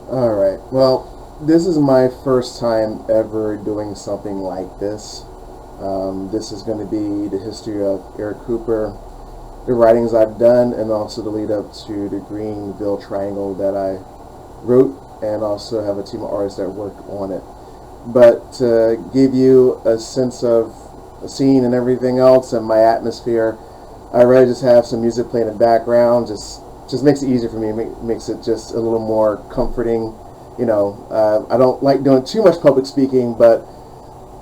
Alright, well, this is my first time ever doing something like this. This is going to be the history of Eric Cooper, the writings I've done, and also the lead up to the Greenville Triangle that I wrote, and also have a team of artists that work on it. But to give you a sense of a scene and everything else and my atmosphere, I rather just have some music playing in the background. Just makes it easier for me. Makes it just a little more comforting. I don't like doing too much public speaking, but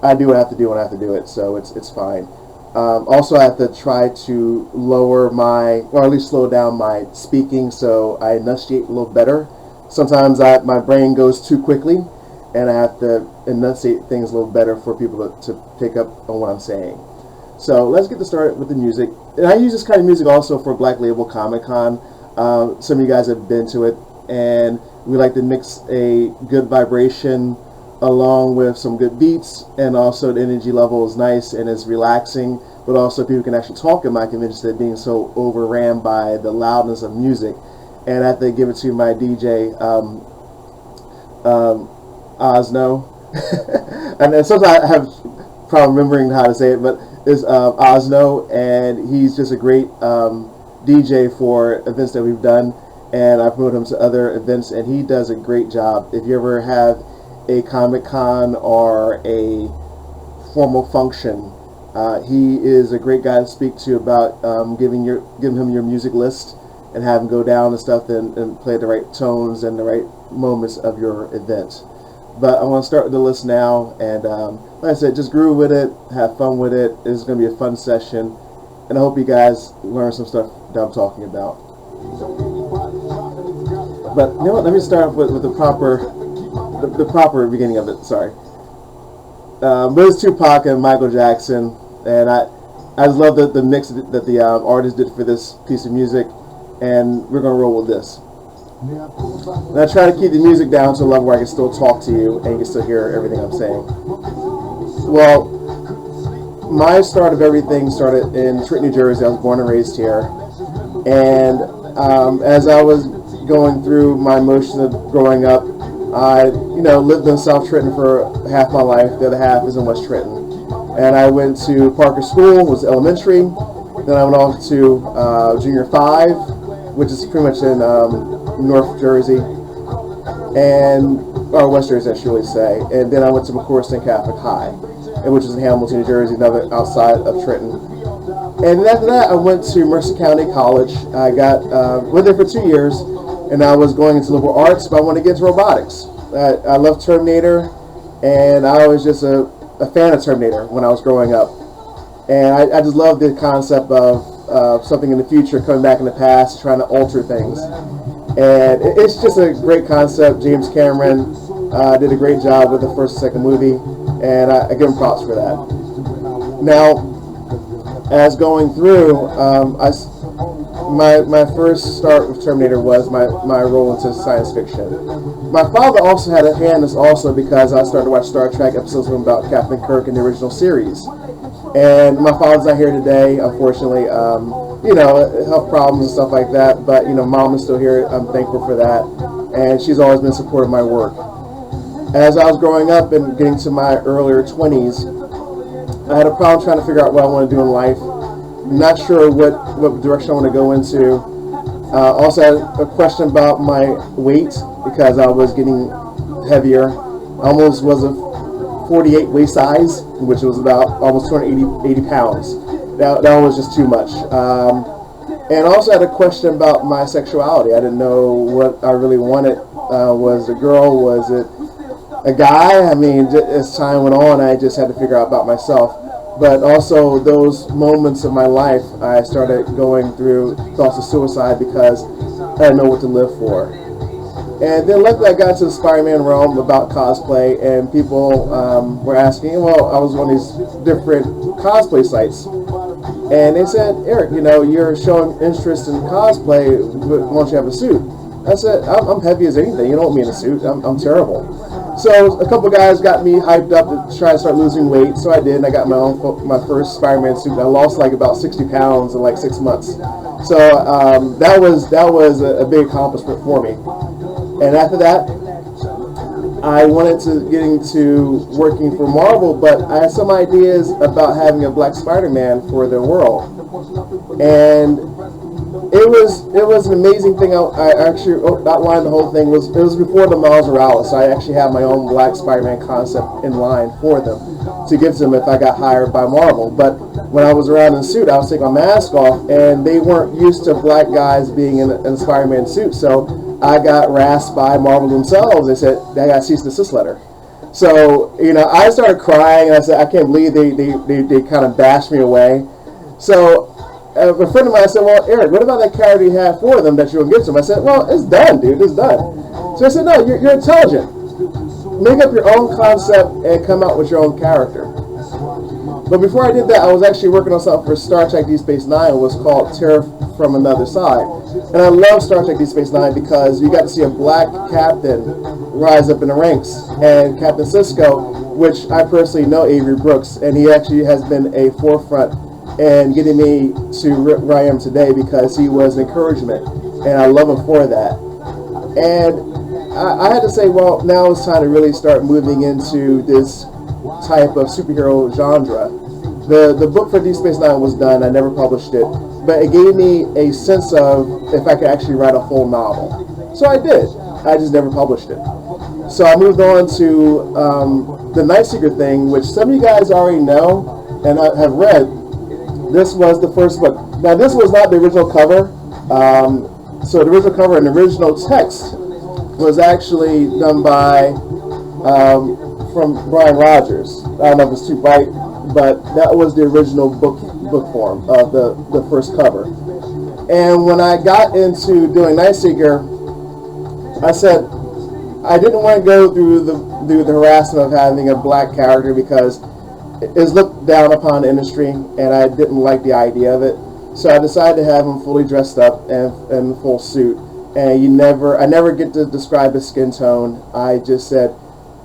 I do what I have to do when I have to do it, so it's fine. Also, I have to try to lower or at least slow down my speaking, so I enunciate a little better. Sometimes my brain goes too quickly, and I have to enunciate things a little better for people to pick up on what I'm saying. So let's get started with the music. And I use this kind of music also for Black Label Comic Con. Some of you guys have been to it, and we like to mix a good vibration along with some good beats, and also the energy level is nice and it's relaxing, but also people can actually talk in my convention instead of being so overran by the loudness of music. And I have to give it to my DJ, Osno. And then sometimes I have problem remembering how to say it, but it's Osno, and he's just a great DJ for events that we've done, and I promote him to other events, and he does a great job. If you ever have a Comic-Con or a formal function, he is a great guy to speak to about giving him your music list and have him go down and stuff and play the right tones and the right moments of your event. But I want to start with the list now, and like I said, just groove with it, have fun with it. It's going to be a fun session, and I hope you guys learn some stuff that I'm talking about. But you know what? Let me start with the proper beginning of it. Sorry. But it's Tupac and Michael Jackson, and I just love the mix that the artist did for this piece of music, and we're gonna roll with this. And I try to keep the music down to a level where I can still talk to you and you can still hear everything I'm saying. Well, my start of everything started in Trenton, New Jersey. I was born and raised here, and as I was going through my motion of growing up, I lived in South Trenton for half my life. The other half is in West Trenton, and I went to Parker School, was elementary. Then I went off to junior 5, which is pretty much in North Jersey, or West Jersey, I should really say. And then I went to McCorston Catholic High, which is in Hamilton, New Jersey, another outside of Trenton. And then after that, I went to Mercer County College. I went there for 2 years, and I was going into liberal arts, but I wanted to get into robotics. I love Terminator, and I was just a fan of Terminator when I was growing up. And I just love the concept of something in the future coming back in the past, trying to alter things. And it's just a great concept. James Cameron did a great job with the first and second movie, and I give him props for that. Now, as going through, my first start with Terminator was my role into science fiction. My father also had a hand in this also, because I started to watch Star Trek episodes with him about Captain Kirk in the original series. And my father's not here today, unfortunately. Health problems and stuff like that. But Mom is still here. I'm thankful for that, and she's always been supportive of my work. As I was growing up and getting to my earlier 20s, I had a problem trying to figure out what I want to do in life. Not sure what direction I want to go into. Also had a question about my weight, because I was getting heavier. I almost was a 48 waist size, which was about almost 280 pounds. That was just too much. And also had a question about my sexuality. I didn't know what I really wanted. Was it a girl? Was it a guy? I mean, as time went on, I just had to figure out about myself. But also those moments of my life, I started going through thoughts of suicide because I didn't know what to live for. And then luckily I got into the Spider-Man realm about cosplay, and people were asking, well, I was on these different cosplay sites, and they said, Eric, you're showing interest in cosplay, but why don't you have a suit? I said, I'm heavy as anything. You don't want me in a suit. I'm terrible. So a couple guys got me hyped up to try to start losing weight, so I did, and I got my first Spider-Man suit. I lost like about 60 pounds in like 6 months. So that was a big accomplishment for me. And after that, I wanted to get into working for Marvel, but I had some ideas about having a Black Spider-Man for their world, and it was an amazing thing. I actually outlined the whole thing. It was before the Miles Morales, so I actually had my own Black Spider-Man concept in line for them to give to them if I got hired by Marvel. But when I was around in the suit, I was taking my mask off, and they weren't used to black guys being in a Spider-Man suit, so I got rasped by Marvel themselves. They said they got a cease and desist letter. So, I started crying, and I said, I can't believe they kind of bashed me away. So a friend of mine said, well, Eric, what about that character you had for them that you're going to give to them? I said, well, it's done, dude, it's done. So I said, no, you're intelligent. Make up your own concept and come out with your own character. But before I did that, I was actually working on something for Star Trek Deep Space Nine. It was called Terror from Another Side. And I love Star Trek Deep Space Nine because you got to see a black captain rise up in the ranks. And Captain Sisko, which I personally know Avery Brooks, and he actually has been a forefront in getting me to where I am today because he was an encouragement. And I love him for that. And I had to say, well, now it's time to really start moving into this type of superhero genre. The book for Deep Space Nine was done. I never published it, but it gave me a sense of if I could actually write a full novel. So I did. I just never published it. So I moved on to the Night Seeker thing, which some of you guys already know and have read. This was the first book. Now this was not the original cover. So the original cover and the original text was actually done by from Brian Rogers. I don't know if it's too bright, but that was the original book form of the first cover. And when I got into doing Night Seeker, I said I didn't want to go through the harassment of having a black character because it's looked down upon the industry, and I didn't like the idea of it. So I decided to have him fully dressed up and in full suit. And I never get to describe his skin tone. I just said,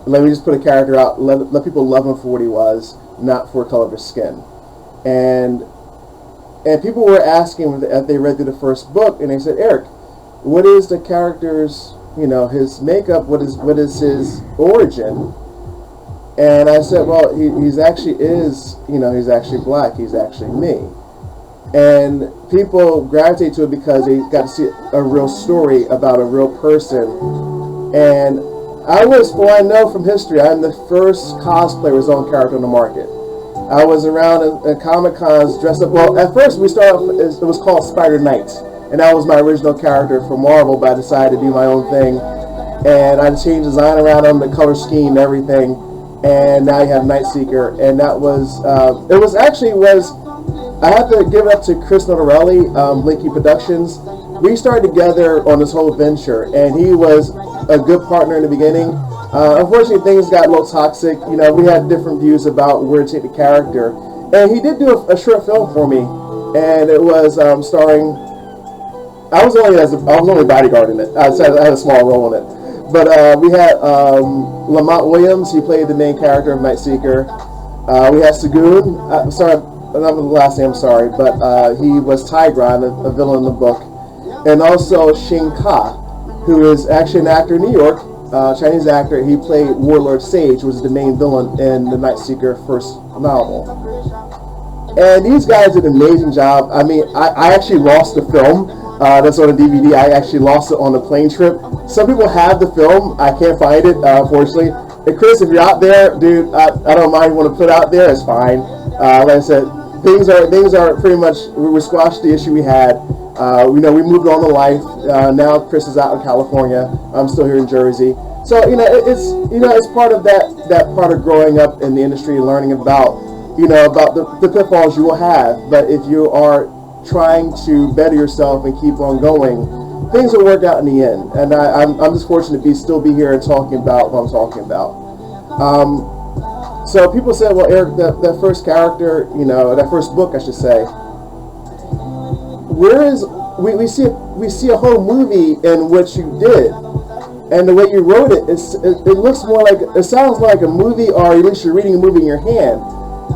let me just put a character out, let people love him for what he was, not for color of his skin. And people were asking if they read through the first book, and they said, Eric, what is the character's, his makeup, what is his origin? And I said, well, he's actually black, he's actually me. And people gravitate to it because they got to see a real story about a real person. And what I know from history, I'm the first cosplayer with his own character on the market. I was around at Comic-Cons dressed up. Well, at first we started off, it was called Spider Knight. And that was my original character for Marvel, but I decided to do my own thing. And I changed design around him, the color scheme, everything. And now you have Night Seeker. And that was, I have to give it up to Chris Notarelli, Blinky Productions. We started together on this whole venture, and he was a good partner in the beginning. Unfortunately, things got a little toxic. We had different views about where to take the character. And he did do a short film for me, and it was starring. I was only bodyguard in it. I had a small role in it. But we had Lamont Williams. He played the main character of Night Seeker. We had Sagoon. Sorry. Not the last name, sorry, but he was Tigran, a villain in the book. And also Shin Ka, who is actually an actor in New York, Chinese actor. He played Warlord Sage, who was the main villain in the Night Seeker first novel. And these guys did an amazing job. I mean, I actually lost the film. That's on a DVD. I actually lost it on the plane trip. Some people have the film. I can't find it, unfortunately. And Chris, if you're out there, dude, I don't mind. You want to put it out there, it's fine. Like I said, things are pretty much, we squashed the issue we had. We moved on to life. Now Chris is out in California. I'm still here in Jersey. So it's part of that part of growing up in the industry and learning about the pitfalls you will have. But if you are trying to better yourself and keep on going, things will work out in the end. And I'm just fortunate to still be here and talking about what I'm talking about. So people said, well, Eric, that first character, that first book, I should say, we see a whole movie in which you did, and the way you wrote it, it looks more like, it sounds like a movie, or at least you're reading a movie in your hand.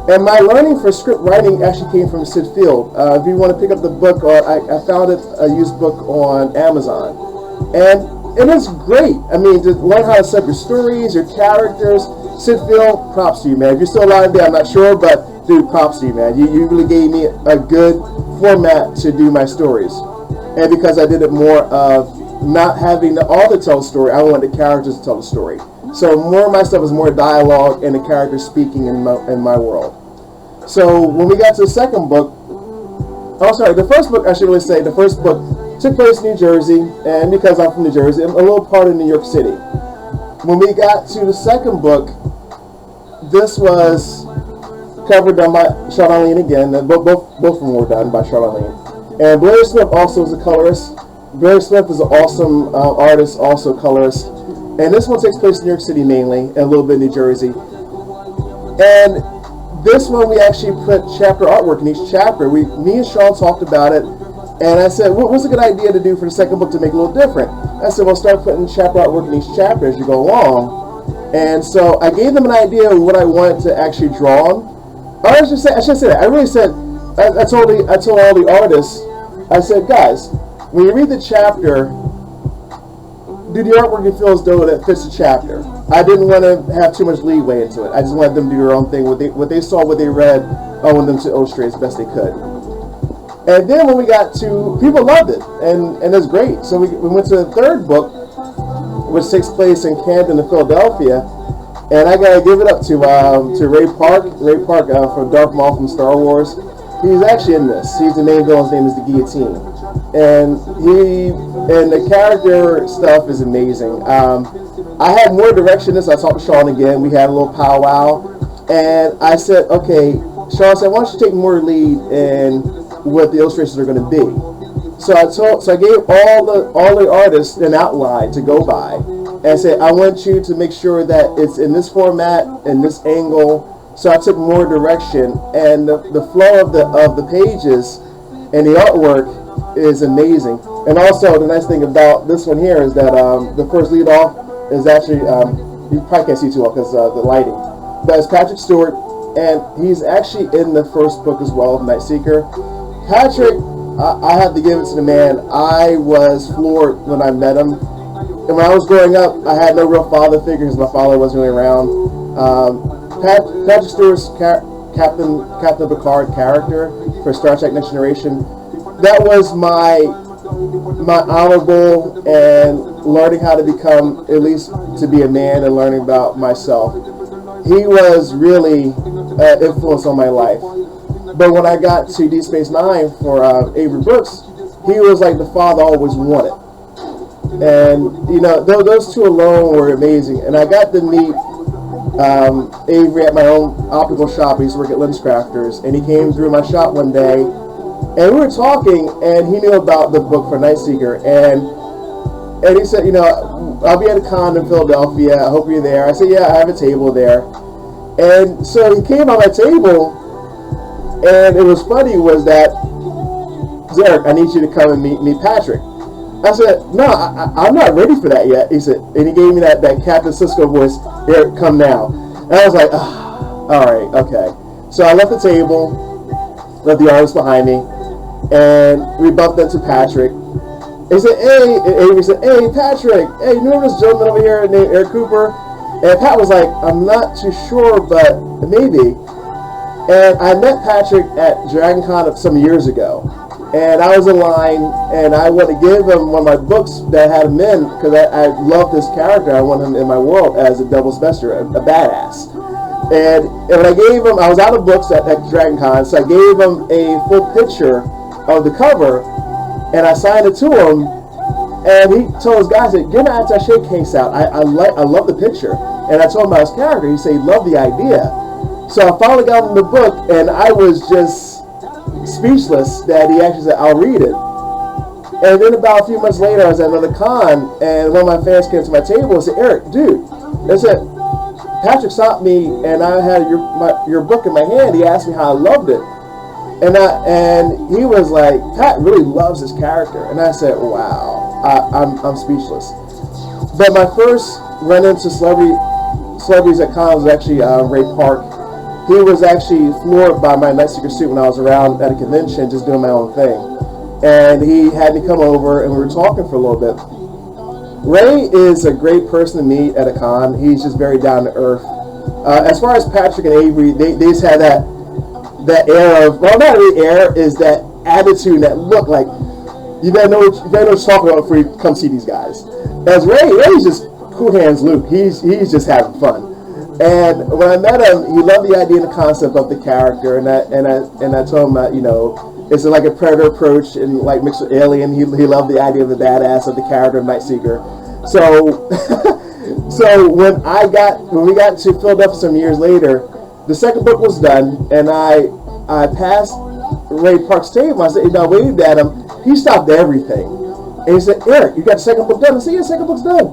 And my learning for script writing actually came from Sid Field. If you want to pick up the book, I found it, a used book on Amazon. And and it's great. I mean, to learn how to set up your stories, your characters. Sid Phil, props to you, man. If you're still alive there, I'm not sure, but dude, props to you, man. You really gave me a good format to do my stories. And because I did it more of not having the author tell the story, I wanted the characters to tell the story. So more of my stuff is more dialogue and the characters speaking in my world. So when we got to the second book, the first book, I should really say, the first book took place in New Jersey, and because I'm from New Jersey, I'm a little part of New York City. When we got to the second book, this was covered done by Charlene again. Both of them were done by Charlene. And Blair Smith also is a colorist. Blair Smith is an awesome artist, also colorist. And this one takes place in New York City mainly, and a little bit in New Jersey. And this one we actually put chapter artwork in each chapter. Me and Sean talked about it, and I said, what's a good idea to do for the second book to make it a little different? I said, well, start putting chapter artwork in each chapter as you go along. And so I gave them an idea of what I wanted to actually draw on. I should say that. I really said, I told all the artists, I said, guys, when you read the chapter, do the artwork you feel as though that fits the chapter. I didn't want to have too much leeway into it. I just wanted them to do their own thing. What they saw, what they read, I wanted them to illustrate as best they could. And then when we got to, people loved it, and it's great. So we went to the third book, which takes place in Camden and Philadelphia, and I gotta give it up to Ray Park. Ray Park from Darth Maul from Star Wars. He's actually in this. He's the main villain. His name is the Guillotine, and the character stuff is amazing. I had more direction in this. I talked to Sean again. We had a little powwow, and I said, okay, Sean said, why don't you take more lead in what the illustrations are going to be? So I gave all the artists an outline to go by, and said, I want you to make sure that it's in this format, in this angle. So I took more direction, and the flow of the pages and the artwork is amazing. And also the nice thing about this one here is that the first lead off is actually you probably can't see too well because the lighting, but it's Patrick Stewart, and he's actually in the first book as well, Night Seeker. Patrick, I have to give it to the man. I was floored when I met him. And when I was growing up, I had no real father figure because my father wasn't really around. Patrick Stewart's Captain Picard character for Star Trek Next Generation, that was my honorable and learning how to become, at least to be a man and learning about myself. He was really an influence on my life. But when I got to Deep Space Nine for Avery Brooks, he was like the father I always wanted. And, you know, those two alone were amazing. And I got to meet Avery at my own optical shop. I used to work at Lens Crafters. And he came through my shop one day, and we were talking, and he knew about the book for Night Seeker. And he said, you know, I'll be at a con in Philadelphia. I hope you're there. I said, yeah, I have a table there. And so he came on my table, and it was funny was that, Derek, I need you to come and meet Patrick. I said, no, I'm not ready for that yet. He said, and he gave me that Captain Cisco voice, Eric, come now. And I was like, all right, okay. So I left the table, left the artist behind me, and we bumped into Patrick. He said, hey, and Avery said, hey, Patrick, hey, you know this gentleman over here named Eric Cooper? And Pat was like, I'm not too sure, but maybe. And I met Patrick at Dragon Con some years ago. And I was in line, and I wanted to give him one of my books that had him in, because I love this character. I want him in my world as a double semester, a badass. And when I gave him, I was out of books at Dragon Con, so I gave him a full picture of the cover, and I signed it to him, and he told his guys, get an attaché case out. I love the picture. And I told him about his character. He said he loved the idea. So I finally got him the book, and I was just speechless that he actually said, I'll read it. And then about a few months later, I was at another con, and one of my fans came to my table and said, Eric, dude, they said, Patrick stopped me, and I had your book in my hand. He asked me how I loved it. And he was like, Pat really loves his character. And I said, wow, I'm speechless. But my first run into celebrities at cons was actually Ray Park. He was actually floored by my Night Seeker suit when I was around at a convention just doing my own thing. And he had me come over, and we were talking for a little bit. Ray is a great person to meet at a con. He's just very down to earth. As far as Patrick and Avery, they just had that air of, well, not really air, is that attitude, that look like you better know what you're talking about before you come see these guys. As Ray's just cool hands Luke. He's just having fun. And when I met him, he loved the idea and the concept of the character, and I told him that, you know, it's like a predator approach and like mixed with Alien. He loved the idea of the badass of the character of Nightseeker. So so when we got to Philadelphia some years later, the second book was done, and I passed Ray Park's table. I said, I waved at him. He stopped everything. And he said, Eric, you got the second book done? I said, yeah, the second book's done.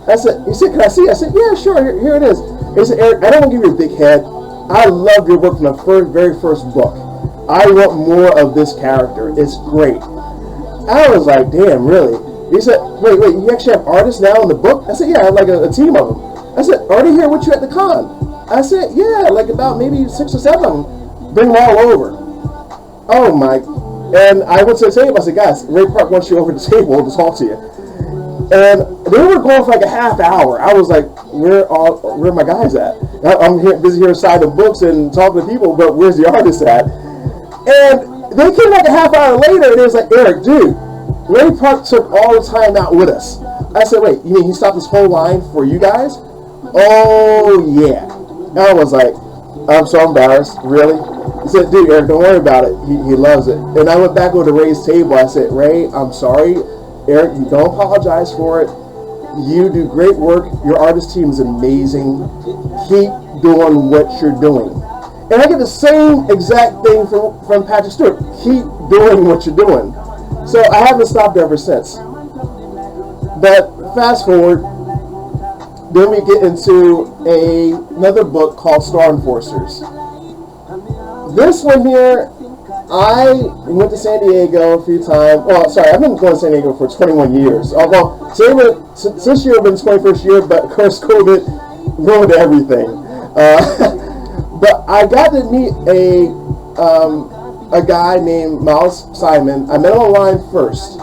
He said, can I see it? I said, yeah, sure, here it is. He said, Eric, I don't want to give you a big head. I loved your work from the very first book. I want more of this character. It's great. I was like, damn, really? He said, wait, you actually have artists now in the book? I said, yeah, I have like a team of them. I said, are they here with you at the con? I said, yeah, like about maybe 6 or 7 of them. Bring them all over. Oh my. And I went to the table. I said, guys, Ray Park wants you over to the table to talk to you. And they were going for like a half hour. I was like, where are my guys at? I'm busy here signing books and talking to people, but where's the artist at? And they came like a half hour later, and it was like, Eric, dude, Ray Park took all the time out with us. I said, wait, you mean he stopped this whole line for you guys? Oh, yeah. And I was like, I'm so embarrassed. Really? He said, dude, Eric, don't worry about it. He loves it. And I went back over to Ray's table. I said, Ray, I'm sorry. Eric, you don't apologize for it. You do great work. Your artist team is amazing. Keep doing what you're doing. And I get the same exact thing from Patrick Stewart. Keep doing what you're doing. So I haven't stopped ever since. But fast forward, then we get into another book called Star Enforcers. This one here, I went to San Diego a few times. Well, sorry, I've been going to San Diego for 21 years. Well, this year has been 21st year, but of course COVID ruined everything. But I got to meet a guy named Miles Simon. I met him online first.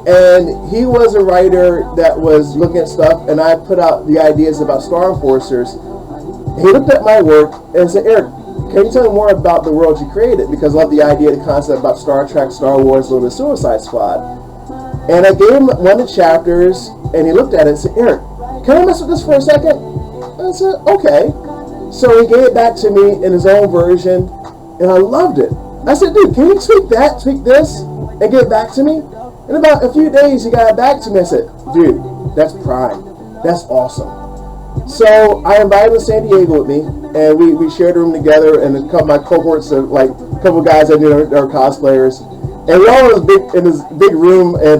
And he was a writer that was looking at stuff, and I put out the ideas about Star Enforcers. He looked at my work and said, Eric, can you tell me more about the world you created? Because I love the idea, the concept about Star Trek, Star Wars, a little bit of Suicide Squad. And I gave him one of the chapters, and he looked at it and said, Eric, can I mess with this for a second? And I said, okay. So he gave it back to me in his own version, and I loved it. I said, dude, can you tweak that, tweak this, and get it back to me? In about a few days, he got it back to me. I said, dude, that's prime. That's awesome. So I invited him to San Diego with me, and we shared a room together, and a couple of my cohorts of like a couple of guys I knew are cosplayers. And we all in this big room at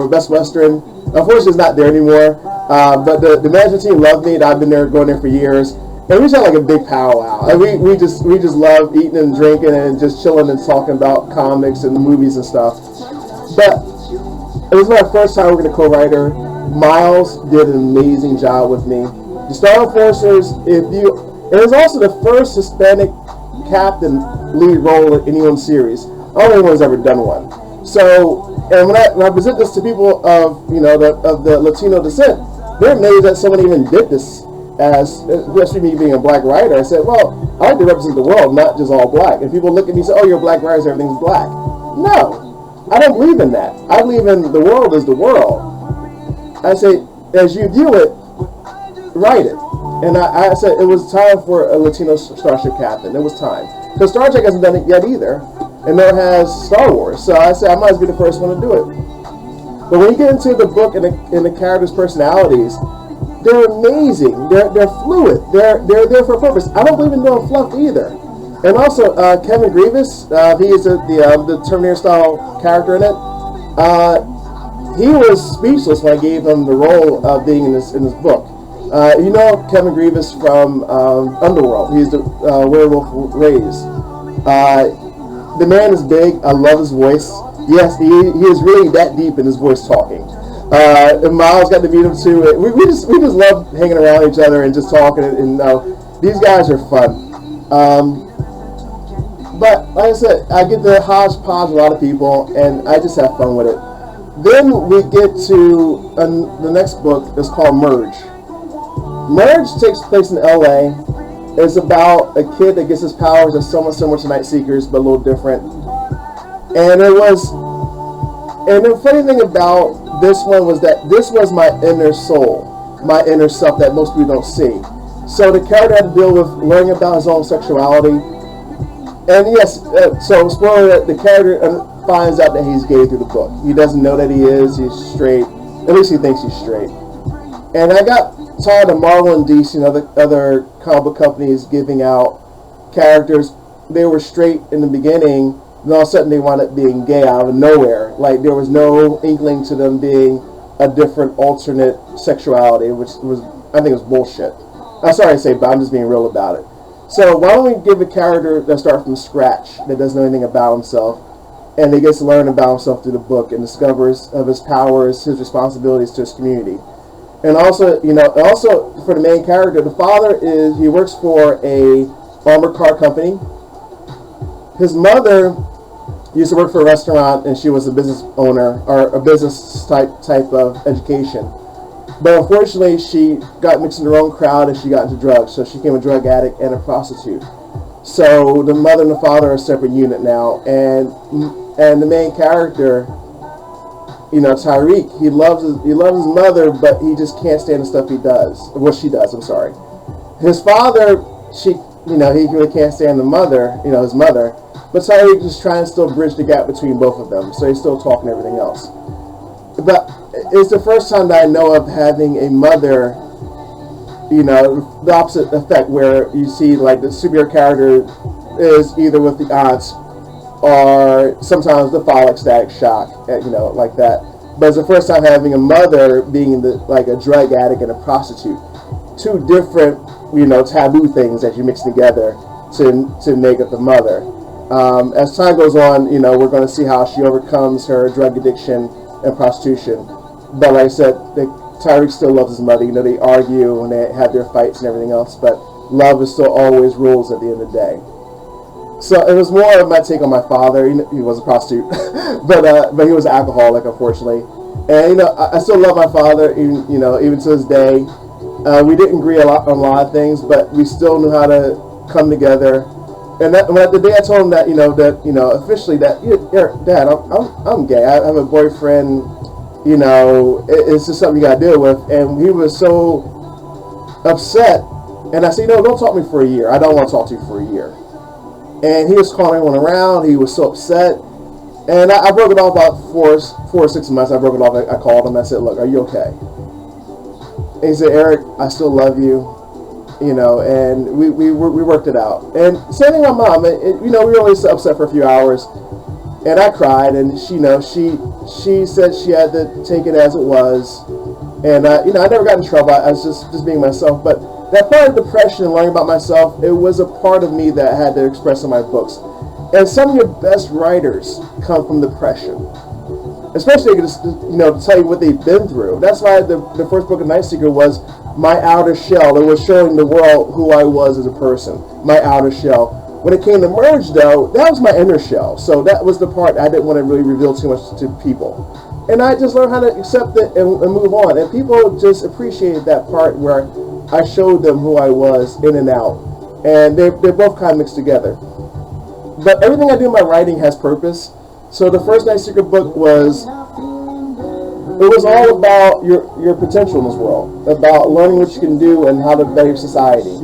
Best Western. Unfortunately, it's not there anymore. But the management team loved me, and I've been going there for years. And we just had like a big powwow. And we just love eating and drinking and just chilling and talking about comics and movies and stuff. But it was my first time working a co-writer. Miles did an amazing job with me. The Star Enforcers, it was also the first Hispanic captain lead role in any one series. I don't think anyone's ever done one. So, and when I present this to people of the Latino descent, they're amazed that someone even did this. Especially me being a black writer, I said, well, I like to represent the world, not just all black. And people look at me and say, oh, you're a black writer, so everything's black. No, I don't believe in that. I believe in the world is the world. I say, as you view it, write it. And I said it was time for a Latino starship captain. It was time. Because Star Trek hasn't done it yet either. And nor has Star Wars. So I said I might as well be the first one to do it. But when you get into the book and the characters' personalities, they're amazing. They're fluid. They're there for a purpose. I don't believe in doing fluff either. And also, Kevin Grievous, he is the Terminator-style character in it. He was speechless when I gave him the role of being in this book. You know Kevin Grievous from Underworld. He's the werewolf raised. The man is big. I love his voice. Yes, he is really that deep in his voice talking. And Miles got to meet him too. We just love hanging around each other and just talking. And these guys are fun. But like I said, I get the hodgepodge of a lot of people, and I just have fun with it. Then we get to the next book is called Merge. Merge takes place in LA. It's about a kid that gets his powers as somewhat similar to Night Seekers, but a little different. And the funny thing about this one was that this was my inner soul, my inner self that most people don't see. So the character had to deal with learning about his own sexuality. And yes, so spoiler, the character finds out that he's gay through the book. He doesn't know that he is. He's straight. At least he thinks he's straight. And I got tired of Marvel and DC and other comic book companies giving out characters. They were straight in the beginning, and all of a sudden they wound up being gay out of nowhere. Like there was no inkling to them being a different alternate sexuality, which was, I think, was bullshit. I'm sorry to say, but I'm just being real about it. So why don't we give a character that starts from scratch, that doesn't know anything about himself, and he gets to learn about himself through the book and discovers of his powers, his responsibilities to his community. And also, also for the main character, the father he works for a armored car company. His mother used to work for a restaurant, and she was a business owner, or a business type of education. But unfortunately, she got mixed in her own crowd, and she got into drugs. So she became a drug addict and a prostitute. So the mother and the father are a separate unit now, and the main character, Tyreek, he loves his mother, but he just can't stand the stuff he does. What she does, I'm sorry. His father, he really can't stand the mother, his mother. But Tyreek is trying to still bridge the gap between both of them, so he's still talking everything else. But it's the first time that I know of having a mother, the opposite effect, where you see like the superhero character is either with the aunts or sometimes the father, static shock, like that. But it's the first time having a mother being like a drug addict and a prostitute. Two different, taboo things that you mix together to make up the mother. As time goes on, we're going to see how she overcomes her drug addiction and prostitution. But like I said, Tyreek still loves his mother. They argue and they have their fights and everything else, but love is still always rules at the end of the day. So it was more of my take on my father. He was a prostitute, but he was an alcoholic, unfortunately. And I still love my father, even to this day. We didn't agree on a lot of things, but we still knew how to come together. And the day I told him that, officially that, Dad, I'm gay. I have a boyfriend. It's just something you got to deal with. And he was so upset. And I said, don't talk to me for a year. I don't want to talk to you for a year. And he was calling everyone around. He was so upset. And I broke it off about 4 or 6 months. I broke it off. I called him. I said, look, are you okay? And he said, Eric, I still love you. And we worked it out. And same thing with my mom. We were only upset for a few hours. And I cried. And she said she had to take it as it was. And, I never got in trouble. I was just being myself. But that part of depression and learning about myself, it was a part of me that I had to express in my books. And some of your best writers come from depression, especially to tell you what they've been through. That's why the first book of Night Seeker was my outer shell. It was showing the world who I was as a person, my outer shell. When it came to Merge, though, that was my inner shell. So that was the part I didn't want to really reveal too much to people. And I just learned how to accept it and move on. And people just appreciated that part where I showed them who I was in and out. And they're both kind of mixed together. But everything I do in my writing has purpose. So the first Night Seeker book was all about your potential in this world, about learning what you can do and how to better society.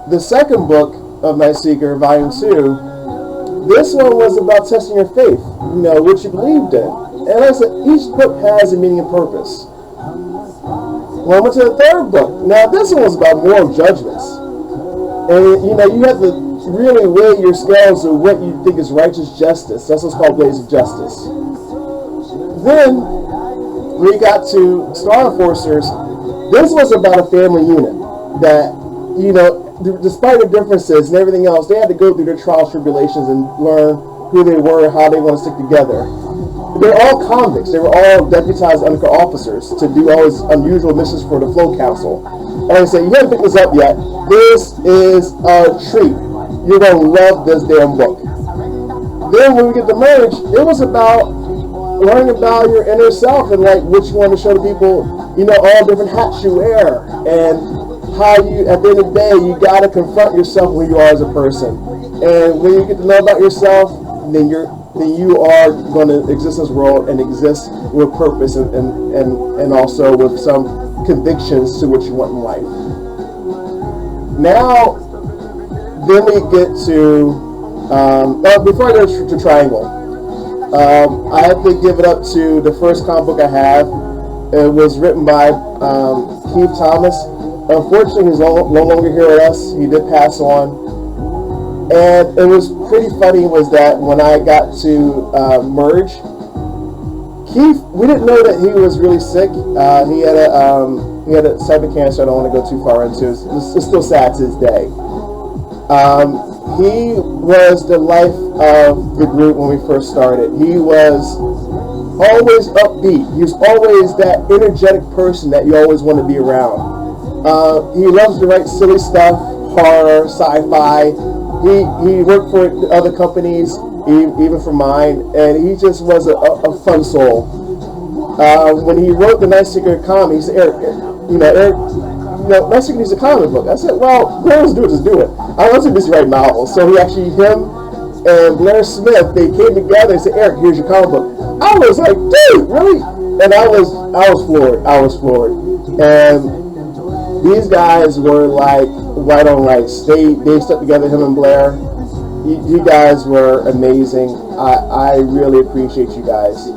The second book of Night Seeker, Volume 2, this one was about testing your faith, what you believed in. And like I said, each book has a meaning and purpose. When I went to the third book, now this one was about moral judgments. And you have to really weigh your scales of what you think is righteous justice. That's what's called Blades of Justice. Then we got to Star Enforcers. This was about a family unit that, despite the differences and everything else, they had to go through their trials, tribulations, and learn who they were, how they want to stick together. They're all convicts. They were all deputized undercover officers to do all these unusual missions for the Flow Council. And I said, you haven't picked this up yet. This is a treat. You're going to love this damn book. Then when we get to Merge, it was about learning about your inner self and like what you want to show to people, all different hats you wear, and how you, at the end of the day, you got to confront yourself who you are as a person. And when you get to know about yourself, then you are going to exist in this world and exist with purpose and also with some convictions to what you want in life. Now, then we get to, before I go to Triangle, I have to give it up to the first comic book I have. It was written by Keith Thomas. Unfortunately, he's no longer here with us. He did pass on. And it was pretty funny was that when I got to merge, Keith, we didn't know that he was really sick. He had a type of cancer I don't want to go too far into. It's still sad to this day. He was the life of the group when we first started. He was always upbeat. He was always that energetic person that you always want to be around. He loves to write silly stuff, horror, sci-fi. He worked for other companies, even for mine, and he just was a fun soul. When he wrote the Night Secret comic, he said, Eric, Night Secret needs a comic book. I said, well, let's do it, just do it. I wasn't busy writing novels, so him and Blair Smith, they came together and said, Eric, here's your comic book. I was like, dude, really? And I was floored. And these guys were like white on rice. They stuck together, him and Blair. You guys were amazing. I really appreciate you guys.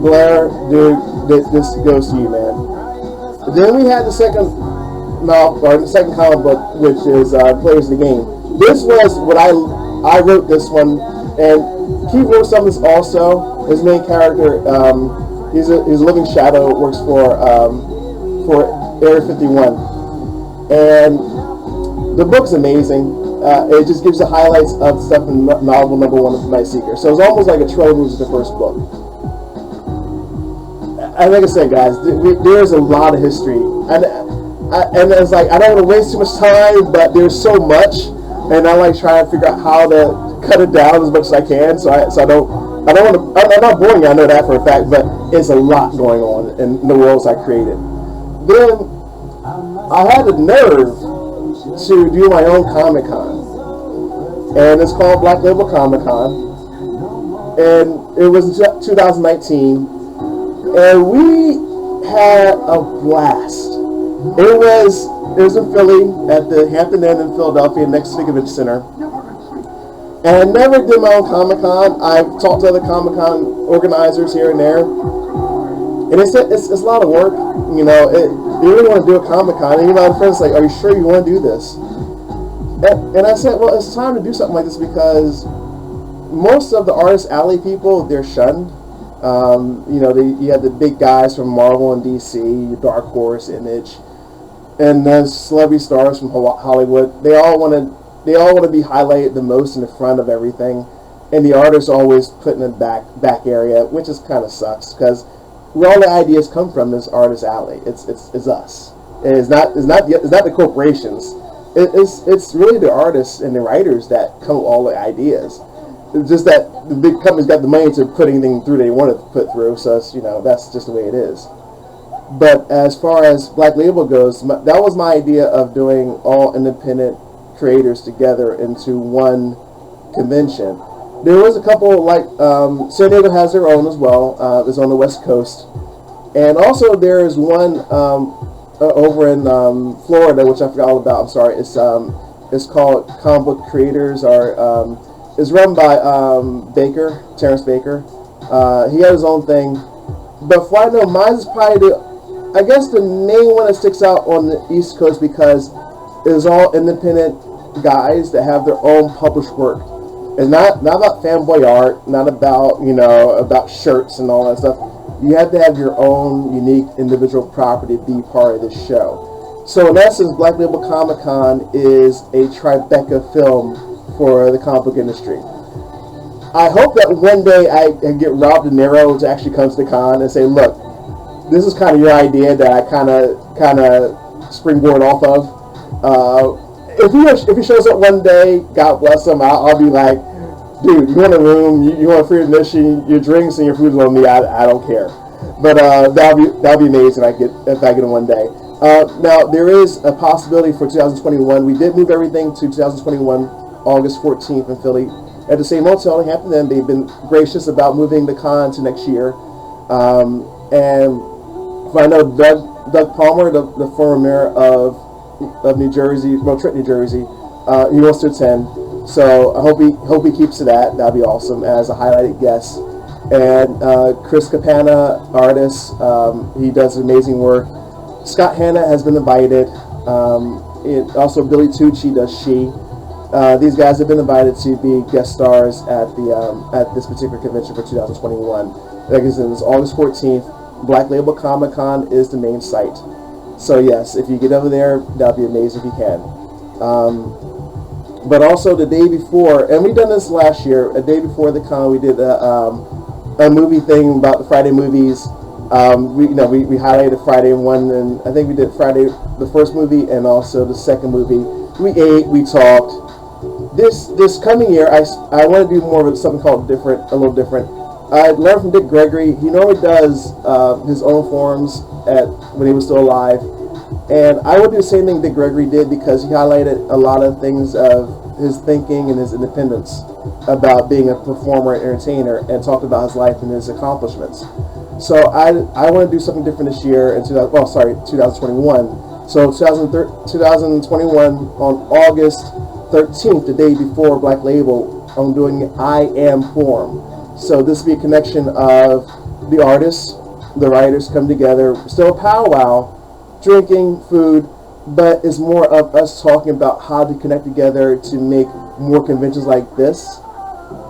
Blair, dude, this goes to you, man. Then we had the second comic book, which is Players of the Game. This was what I wrote this one, and Keith wrote some of this also. His main character, he's a living shadow, works for Area 51, and the book's amazing. It just gives the highlights of stuff in novel number 1 of Night Seeker. So it's almost like a trilogy of the first book. And like I said, guys, there's a lot of history, and it's like I don't want to waste too much time, but there's so much, and I like trying to figure out how to cut it down as much as I can. So I don't want to. I'm not boring you, I know that for a fact, but it's a lot going on in the worlds I created. Then I had the nerve to do my own Comic-Con, and it's called Black Label Comic-Con, and it was 2019, and we had a blast. It was in Philly at the Hampton Inn in Philadelphia next to the Convention Center, and I never did my own Comic-Con. I've talked to other Comic-Con organizers here and there, and it's a lot of work. You really want to do a Comic-Con, and my friends like, are you sure you want to do this? And I said, well, it's time to do something like this because most of the Artist Alley people, they're shunned. You have the big guys from Marvel and DC, Dark Horse, Image, and the celebrity stars from Hollywood. They all want to be highlighted the most in the front of everything, and the artists always put in the back area, which is kind of sucks because where all the ideas come from is Artist Alley. It's us. It's not the corporations. It's really the artists and the writers that come with all the ideas. It's just that the big companies got the money to put anything through they want to put through. So that's just the way it is. But as far as Black Label goes, that was my idea of doing all independent creators together into one convention. There was a couple, like San Diego has their own as well. It's on the West Coast. And also there is one over in Florida, which I forgot all about. I'm sorry. It's called Comic Book Creators. It's run by Terrence Baker. He had his own thing. But for I know, mine is probably I guess the main one that sticks out on the East Coast because it's all independent guys that have their own published work. It's not about fanboy art, not about about shirts and all that stuff. You have to have your own unique individual property to be part of this show. So in essence, Black Label Comic-Con is a Tribeca film for the comic book industry. I hope that one day I get Rob De Niro to actually come to the con and say, look, this is kind of your idea that I kind of springboard off of. If he shows up one day, God bless him, I'll be like, dude, you want a room, you want free admission, your drinks and your food's on me. I don't care. But that'll be amazing. If I get it one day. Now there is a possibility for 2021. We did move everything to 2021, August 14th in Philly, at the same hotel in Hampton Inn. They've been gracious about moving the con to next year. And I know Doug Palmer, the former mayor of New Jersey, well, Trenton, New Jersey, he wants to attend. So I hope he keeps to that. That'd be awesome as a highlighted guest. And Chris Capana, artist, he does amazing work. Scott Hanna has been invited. Also Billy Tucci does She. These guys have been invited to be guest stars at this particular convention for 2021. Like I said, it's August 14th. Black Label Comic Con is the main site. So yes, if you get over there, that'd be amazing if you can. But also the day before, and we done this last year, a day before the con, we did a movie thing about the Friday movies. We highlighted Friday one, and I think we did Friday the first movie and also the second movie. We ate, we talked. This coming year, I want to do more of something called a little different. I learned from Dick Gregory. He normally does his own forums when he was still alive, and I would do the same thing Dick Gregory did because he highlighted a lot of things of his thinking and his independence about being a performer and entertainer, and talked about his life and his accomplishments. So I want to do something different this year in 2021. So 2021 on August 13th, the day before Black Label, I'm doing I Am Forum. So this will be a connection of the artists, the writers come together, still a powwow, drinking, food, but it's more of us talking about how to connect together to make more conventions like this,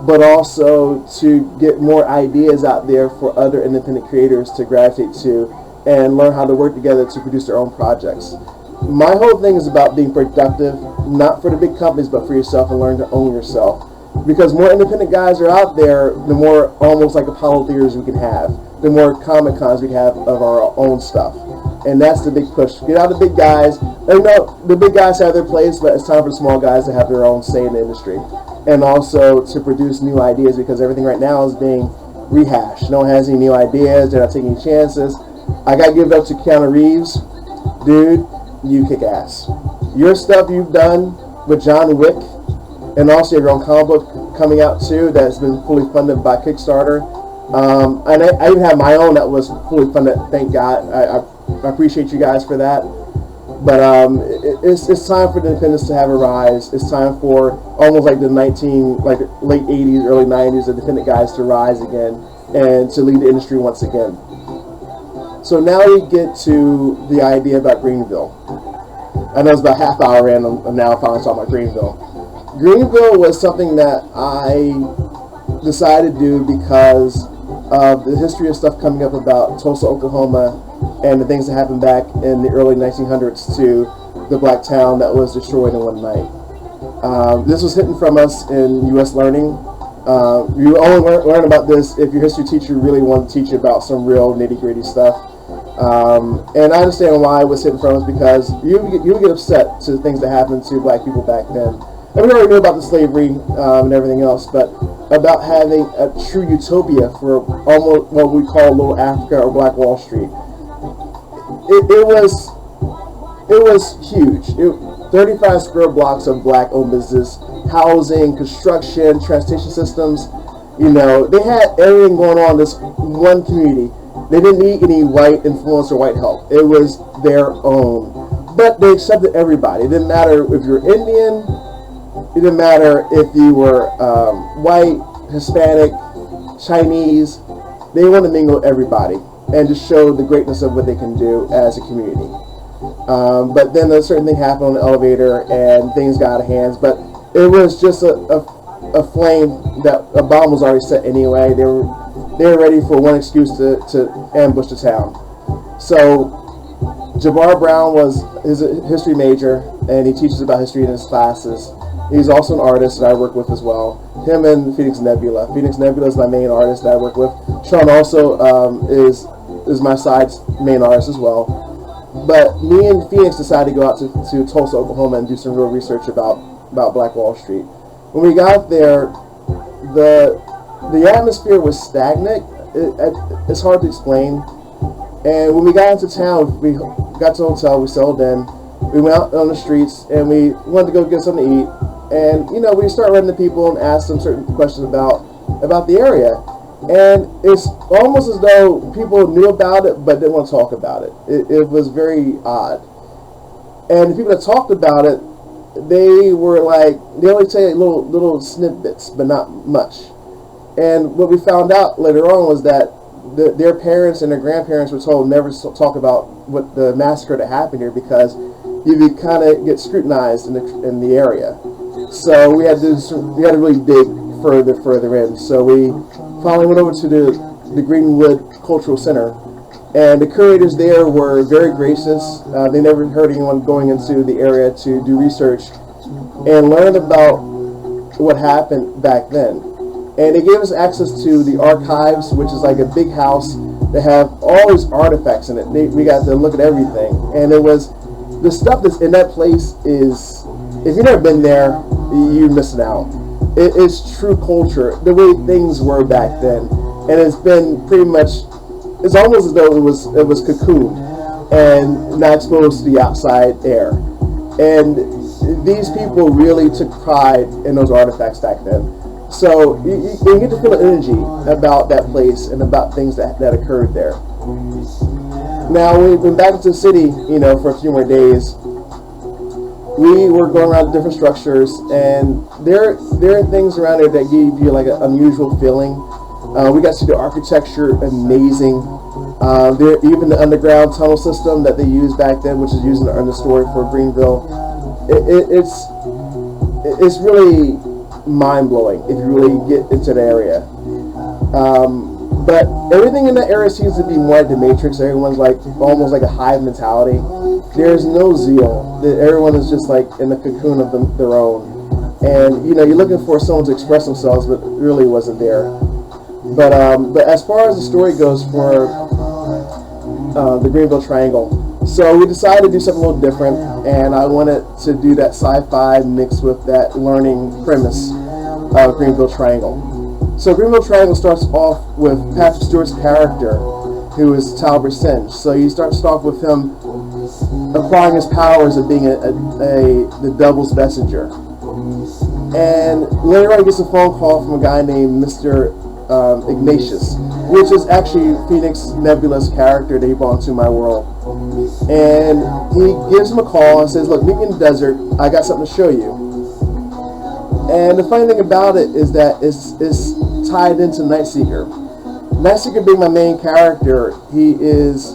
but also to get more ideas out there for other independent creators to gravitate to and learn how to work together to produce their own projects. My whole thing is about being productive, not for the big companies, but for yourself, and learn to own yourself. Because more independent guys are out there, the more almost like Apollo theaters we can have, the more Comic Cons we can have of our own stuff. And that's the big push. Get out of the big guys. You know, the big guys have their place, but it's time for the small guys to have their own say in the industry. And also to produce new ideas, because everything right now is being rehashed. No one has any new ideas. They're not taking any chances. I got to give it up to Keanu Reeves. Dude, you kick ass. Your stuff you've done with John Wick, and also you have your own comic book coming out too that's been fully funded by Kickstarter. And I even have my own that was fully funded, thank God. I appreciate you guys for that. But it's time for the independents to have a rise. It's time for almost like the late 80s, early 90s, the independent guys to rise again and to lead the industry once again. So now we get to the idea about Greenville. I know it's about half hour in, I'm now finally talking about Greenville. Greenville was something that I decided to do because of the history of stuff coming up about Tulsa, Oklahoma, and the things that happened back in the early 1900s to the black town that was destroyed in one night. This was hidden from us in U.S. Learning. You only learn about this if your history teacher really wanted to teach you about some real nitty-gritty stuff. And I understand why it was hidden from us, because you would get upset to the things that happened to black people back then. And we already knew about the slavery and everything else, but about having a true utopia for almost what we call Little Africa or Black Wall Street. It was huge. 35 square blocks of black-owned business, housing, construction, transportation systems. You know, they had everything going on in this one community. They didn't need any white influence or white help. It was their own. But they accepted everybody. It didn't matter if you were Indian. It didn't matter if you were white, Hispanic, Chinese. They wanted to mingle with everybody and just show the greatness of what they can do as a community. But then a certain thing happened on the elevator and things got out of hands. But it was just a flame that a bomb was already set anyway. They were ready for one excuse to ambush the town. So Jabbar Brown is a history major, and he teaches about history in his classes. He's also an artist that I work with as well. Him and Phoenix Nebula. Phoenix Nebula is my main artist that I work with. Sean also is my side's main artist as well. But me and Phoenix decided to go out to Tulsa, Oklahoma and do some real research about Black Wall Street. When we got there, the atmosphere was stagnant. It's hard to explain. And when we got into town, we got to the hotel, we settled in, we went out on the streets, and we wanted to go get something to eat. And, you know, we started running to people and asked them certain questions about the area. And it's almost as though people knew about it, but didn't want to talk about it. It was very odd. And the people that talked about it, they were like, they only tell you little snippets, but not much. And what we found out later on was that their parents and their grandparents were told never to talk about what the massacre that happened here, because you could kind of get scrutinized in the area. So we had to really dig further in. So we finally went over to the Greenwood Cultural Center, and the curators there were very gracious. They never heard anyone going into the area to do research and learn about what happened back then. And they gave us access to the archives, which is like a big house that have all these artifacts in it. We got to look at everything, and it was the stuff that's in that place is, if you've never been there, you're missing out. It's true culture, the way things were back then, and it's been pretty much. It's almost as though it was cocooned and not exposed to the outside air. And these people really took pride in those artifacts back then. So you get to feel the energy about that place and about things that occurred there. Now, when we went back into the city, you know, for a few more days, we were going around different structures, and there are things around there that give you like an unusual feeling. We got to see the architecture, amazing. There, even the underground tunnel system that they used back then, which is used in the story for Greenville. It's really mind-blowing if you really get into the area. But everything in that area seems to be more like the Matrix. Everyone's like almost like a hive mentality. There's no zeal. Everyone is just like in the cocoon of their own. And you know, you're looking for someone to express themselves, but it really wasn't there. But as far as the story goes for the Greenville Triangle, so we decided to do something a little different, and I wanted to do that sci-fi mixed with that learning premise of Greenville Triangle. So Greenville Triangle starts off with Patrick Stewart's character, who is Talbot Singe. So you start off with him acquiring his powers of being the Devil's messenger. And later on he gets a phone call from a guy named Mr. Ignatius, which is actually Phoenix Nebula's character that he brought into my world. And he gives him a call and says, look, meet me in the desert, I got something to show you. And the funny thing about it is that it's tied into Nightseeker. Nightseeker being my main character, he is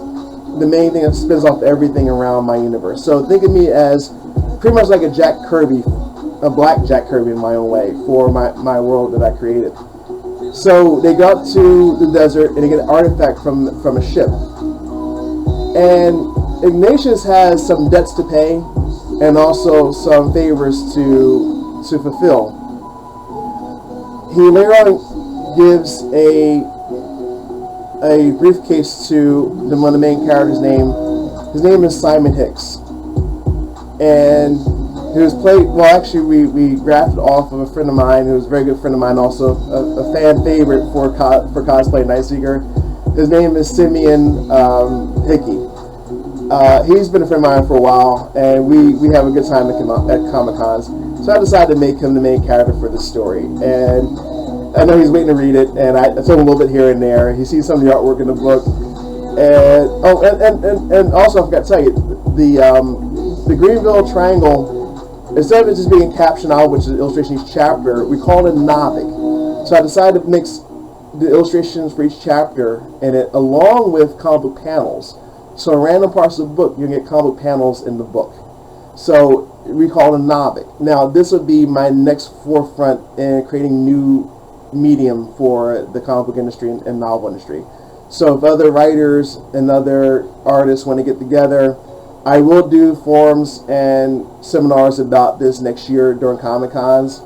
the main thing that spins off everything around my universe. So think of me as pretty much like a Jack Kirby, a black Jack Kirby in my own way, for my world that I created. So they go out to the desert and they get an artifact from a ship. And Ignatius has some debts to pay and also some favors to fulfill. He later on gives a briefcase to one of the main characters' name. His name is Simon Hicks. And he was played, well actually we grafted off of a friend of mine who was a very good friend of mine, also a fan favorite for cosplay Nightseeker. His name is Simeon Hickey. He's been a friend of mine for a while, and we have a good time at Comic-Cons. So I decided to make him the main character for this story. And I know he's waiting to read it, and I told him a little bit here and there. He sees some of the artwork in the book. And also I forgot to tell you, the Greenville Triangle, instead of it just being captioned out, which is the illustration each chapter, we call it a Novic. So I decided to mix the illustrations for each chapter in it, along with comic book panels. So in random parts of the book, you get comic book panels in the book. So we call it a Novic. Now this would be my next forefront in creating new medium for the comic book industry and novel industry. So if other writers and other artists want to get together, I will do forums and seminars about this next year during Comic-Cons.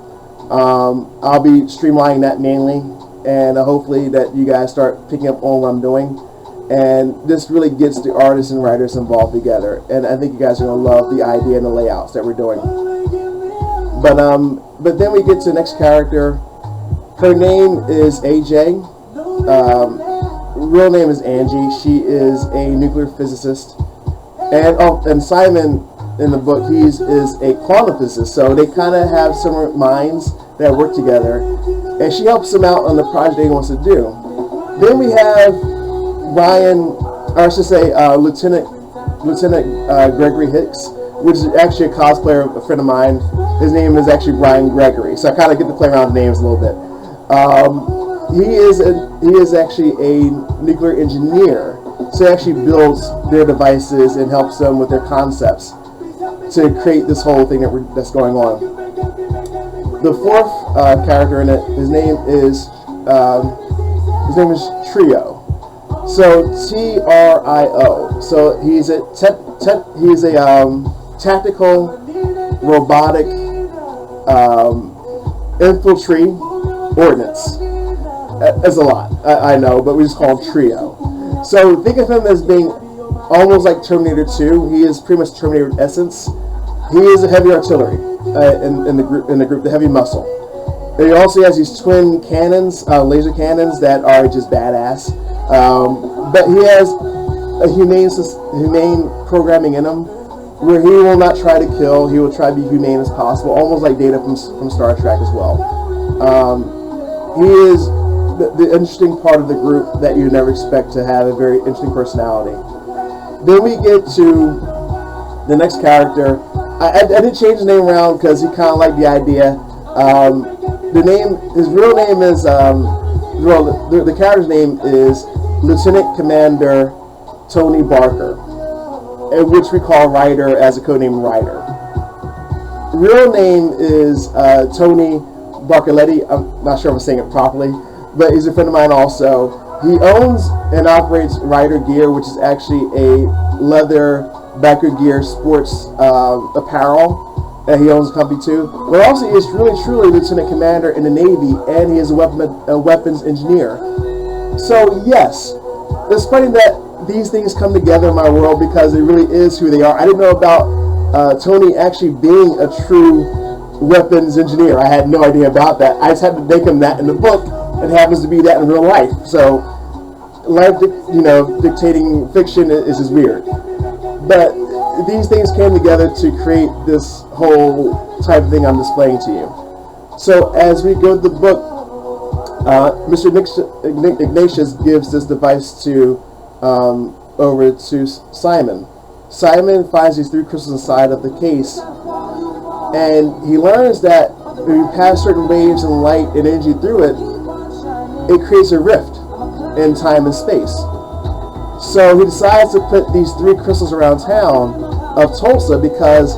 I'll be streamlining that mainly, and hopefully that you guys start picking up on what I'm doing. And this really gets the artists and writers involved together. And I think you guys are going to love the idea and the layouts that we're doing. But then we get to the next character, Her name is AJ. Real name is Angie. She is a nuclear physicist. And Simon in the book, he is a quantum physicist. So they kind of have similar minds that work together. And she helps him out on the project he wants to do. Then we have Lieutenant Gregory Hicks, which is actually a cosplayer, a friend of mine. His name is actually Brian Gregory. So I kind of get to play around with names a little bit. He is actually a nuclear engineer. So he actually builds their devices and helps them with their concepts to create this whole thing that's going on. The fourth character in it, his name is Trio. So Trio. So he's a tactical robotic infantry ordnance. That's a lot, I know, but we just call him Trio. So think of him as being almost like Terminator 2. He is pretty much Terminator essence. He is a heavy artillery in the group, the heavy muscle. And he also has these twin cannons, laser cannons that are just badass. But he has a humane programming in him, where he will not try to kill. He will try to be humane as possible, almost like Data from Star Trek as well. He is the interesting part of the group that you never expect to have a very interesting personality. Then we get to the next character. I did change his name around because he kind of liked the idea. His real name is, the character's name is Lieutenant Commander Tony Barker, which we call Ryder as a codename Ryder. Real name is Tony Barcoletti. I'm not sure if I'm saying it properly, but he's a friend of mine also. He owns and operates Ryder Gear, which is actually a leather backer gear sports apparel. And he owns a company too. But also he is really truly Lieutenant Commander in the Navy, and he is a weapons engineer. So yes, it's funny that these things come together in my world because it really is who they are. I didn't know about Tony actually being a true weapons engineer. I had no idea about that. I just had to make him that in the book, and happens to be that in real life. So life, dictating fiction is just weird. But these things came together to create this whole type of thing I'm displaying to you. So as we go to the book, Mr. Ignatius gives this device over to Simon. Simon finds these 3 crystals inside of the case, and he learns that when you pass certain waves and light and energy through it, it creates a rift in time and space. So he decides to put these 3 crystals around town of Tulsa because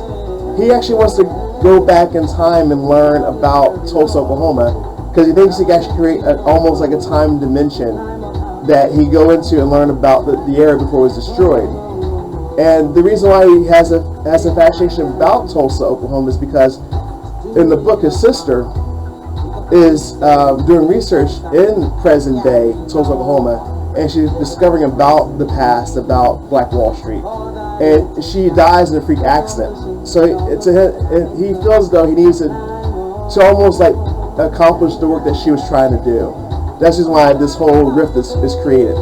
he actually wants to go back in time and learn about Tulsa, Oklahoma, because he thinks he can actually create almost like a time dimension that he go into and learn about the area before it was destroyed. And the reason why he has a fascination about Tulsa, Oklahoma is because in the book his sister is doing research in present day Tulsa, Oklahoma, and she's discovering about the past, about Black Wall Street. And she dies in a freak accident. So he feels as though he needs to almost like accomplish the work that she was trying to do. That's just why this whole rift is created.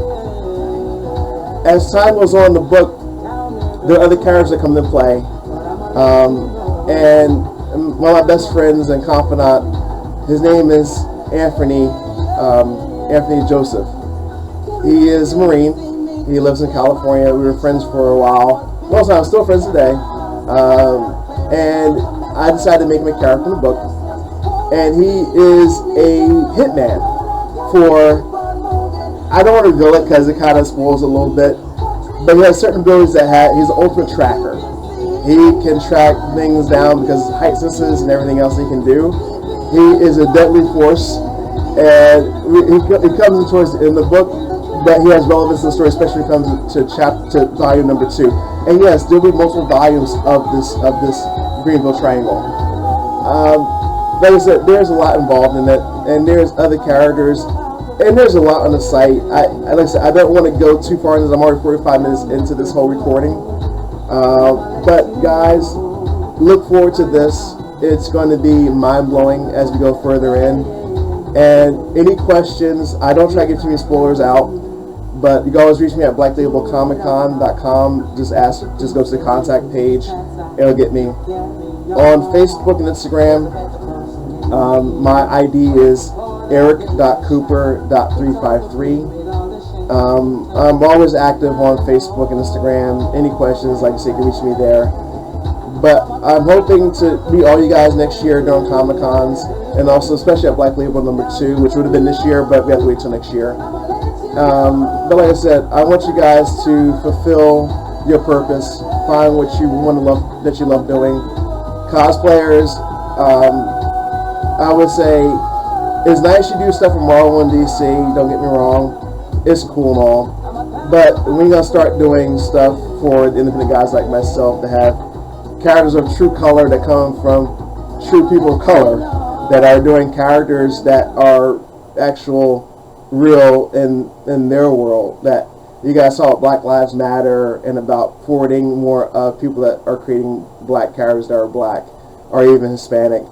As time goes on in the book, there are other characters that come into play. And one of my best friends and confidant, his name is Anthony Joseph. He is a Marine. He lives in California. We were friends for a while. Most of I'm still friends today. And I decided to make him a character in the book. And he is a hitman for, I don't want to reveal it because it kind of spoils a little bit, but he has certain abilities he's an ultimate tracker. He can track things down because of height sensors and everything else he can do. He is a deadly force, and it comes towards the end of the book, but he has relevance in the story, especially when it comes to volume number 2. And yes, there'll be multiple volumes of this Greenville Triangle. Like I said, there's a lot involved in it, and there's other characters, and there's a lot on the site. Like I said, I don't want to go too far into this. I'm already 45 minutes into this whole recording. But guys, look forward to this. It's going to be mind-blowing as we go further in. And any questions, I don't try to get too many spoilers out, but you can always reach me at blacklabelcomiccon.com. Just go to the contact page. It'll get me. On Facebook and Instagram, my ID is eric.cooper.353. I'm always active on Facebook and Instagram. Any questions, like I say, you can reach me there. But I'm hoping to meet all you guys next year during Comic Cons, and also especially at Black Label #2, which would have been this year, but we have to wait till next year. But like I said, I want you guys to fulfill your purpose, find what you want to love, that you love doing. Cosplayers, I would say, it's nice you do stuff from Marvel and DC, don't get me wrong, it's cool and all, but we're going to start doing stuff for the independent guys like myself that have characters of true color that come from true people of color, that are doing characters that are actual, real in their world, that you guys saw Black Lives Matter, and about forwarding more people that are creating black characters that are black or even Hispanic.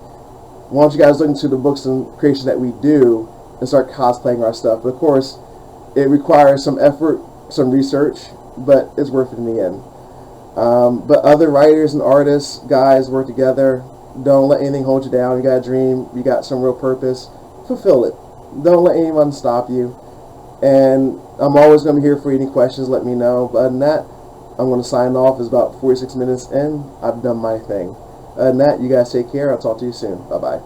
Why don't you guys look into the books and creation that we do and start cosplaying our stuff? But of course, it requires some effort, some research, but it's worth it in the end. But other writers and artists, guys, work together. Don't let anything hold you down. You got a dream, you got some real purpose, fulfill it. Don't let anyone stop you. And I'm always going to be here for any questions, let me know. But other than that, I'm going to sign off. It's about 46 minutes in. I've done my thing. Other than that, you guys take care. I'll talk to you soon. Bye-bye.